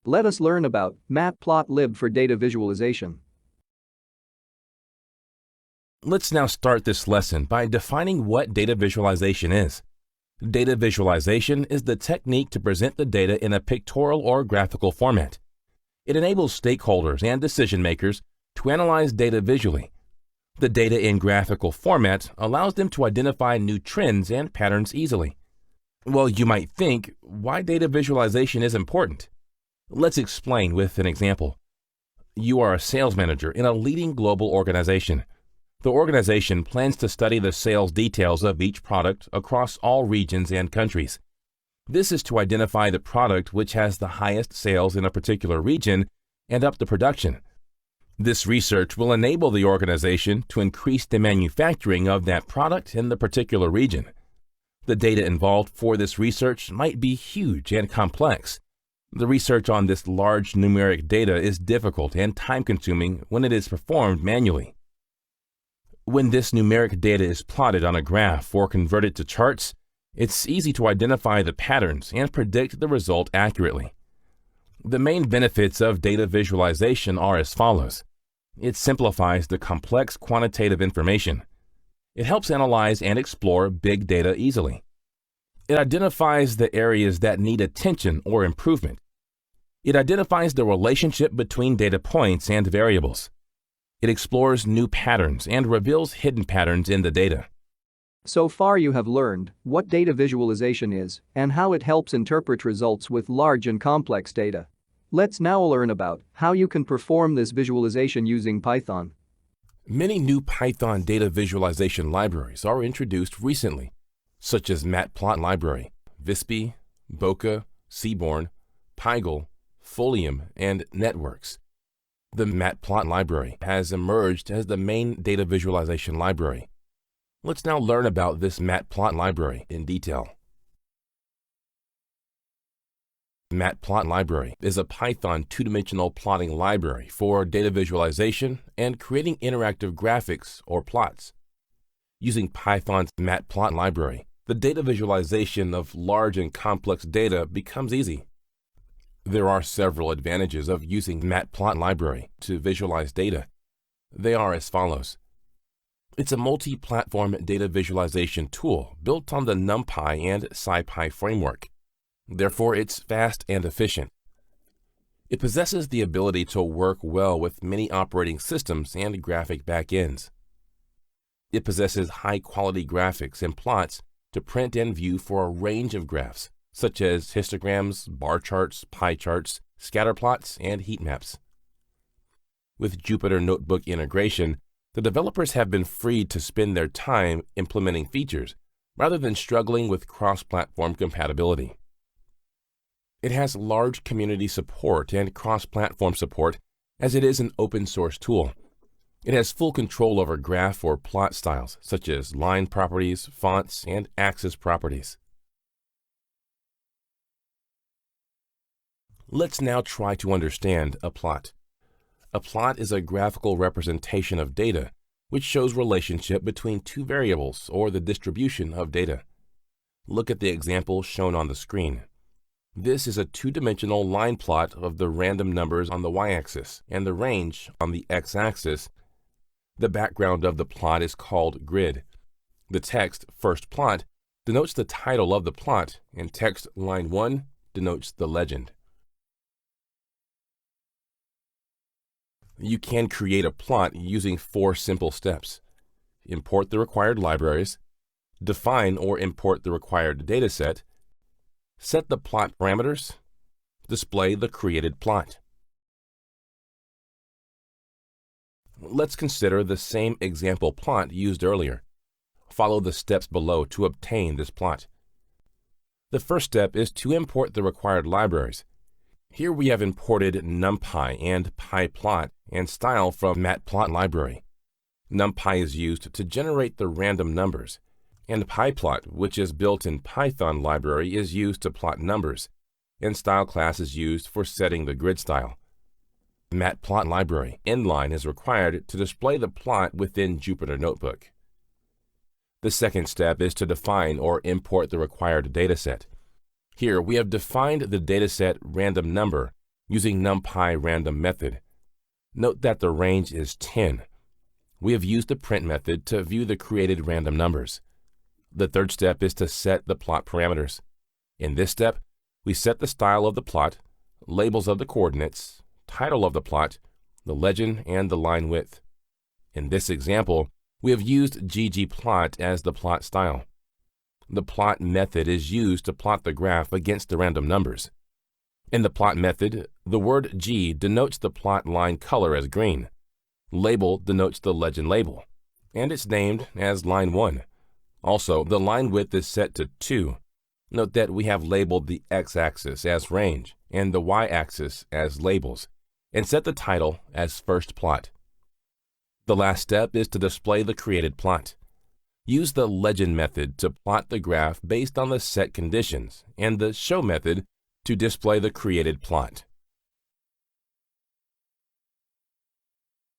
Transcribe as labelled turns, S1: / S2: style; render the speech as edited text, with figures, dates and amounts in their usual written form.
S1: Let us learn about matplotlib for data visualization.
S2: Let's now start this lesson by defining what data visualization is. Data visualization is the technique to present the data in a pictorial or graphical format. It enables stakeholders and decision makers to analyze data visually. The data in graphical format allows them to identify new trends and patterns easily. Well, you might think, why data visualization is important? Let's explain with an example. You are a sales manager in a leading global organization. The organization plans to study the sales details of each product across all regions and countries. This is to identify the product which has the highest sales in a particular region and up the production. This research will enable the organization to increase the manufacturing of that product in the particular region. The data involved for this research might be huge and complex. The research on this large numeric data is difficult and time-consuming when it is performed manually. When this numeric data is plotted on a graph or converted to charts, it's easy to identify the patterns and predict the result accurately. The main benefits of data visualization are as follows. It simplifies the complex quantitative information. It helps analyze and explore big data easily. It identifies the areas that need attention or improvement. It identifies the relationship between data points and variables. It explores new patterns and reveals hidden patterns in the data.
S1: So far you have learned what data visualization is and how it helps interpret results with large and complex data. Let's now learn about how you can perform this visualization using Python.
S2: Many new Python data visualization libraries are introduced recently, such as Matplotlib, Vispi, Bokeh, Seaborn, Pygel, Folium, and Networks. The Matplotlib has emerged as the main data visualization library. Let's now learn about this Matplotlib in detail. Matplotlib is a Python two-dimensional plotting library for data visualization and creating interactive graphics or plots. Using Python's Matplotlib, the data visualization of large and complex data becomes easy. There are several advantages of using Matplotlib to visualize data. They are as follows. It's a multi-platform data visualization tool built on the NumPy and SciPy framework. Therefore, it's fast and efficient. It possesses the ability to work well with many operating systems and graphic backends. It possesses high-quality graphics and plots to print and view for a range of graphs, such as histograms, bar charts, pie charts, scatter plots, and heat maps. With Jupyter Notebook integration, the developers have been freed to spend their time implementing features rather than struggling with cross-platform compatibility. It has large community support and cross-platform support as it is an open-source tool. It has full control over graph or plot styles, such as line properties, fonts, and axis properties. Let's now try to understand a plot. A plot is a graphical representation of data, which shows relationship between two variables or the distribution of data. Look at the example shown on the screen. This is a two-dimensional line plot of the random numbers on the y-axis and the range on the x-axis. The background of the plot is called grid. The text first plot denotes the title of the plot, and text line 1 denotes the legend. You can create a plot using 4 simple steps. Import the required libraries, define or import the required dataset, set the plot parameters, display the created plot. Let's consider the same example plot used earlier. Follow the steps below to obtain this plot. The first step is to import the required libraries. Here we have imported NumPy and PyPlot and style from Matplotlib. NumPy is used to generate the random numbers, and PyPlot, which is built in Python library, is used to plot numbers, and style class is used for setting the grid style. Matplotlib inline is required to display the plot within Jupyter Notebook. The second step is to define or import the required dataset. Here we have defined the dataset random number using NumPy random method. Note that the range is 10. We have used the print method to view the created random numbers. The third step is to set the plot parameters. In this step, we set the style of the plot, labels of the coordinates, title of the plot, the legend, and the line width. In this example, we have used ggplot as the plot style. The plot method is used to plot the graph against the random numbers. In the plot method, the word G denotes the plot line color as green. Label denotes the legend label, and it's named as line 1. Also, the line width is set to 2. Note that we have labeled the x-axis as range and the y-axis as labels, and set the title as first plot. The last step is to display the created plot. Use the legend method to plot the graph based on the set conditions and the show method to display the created plot.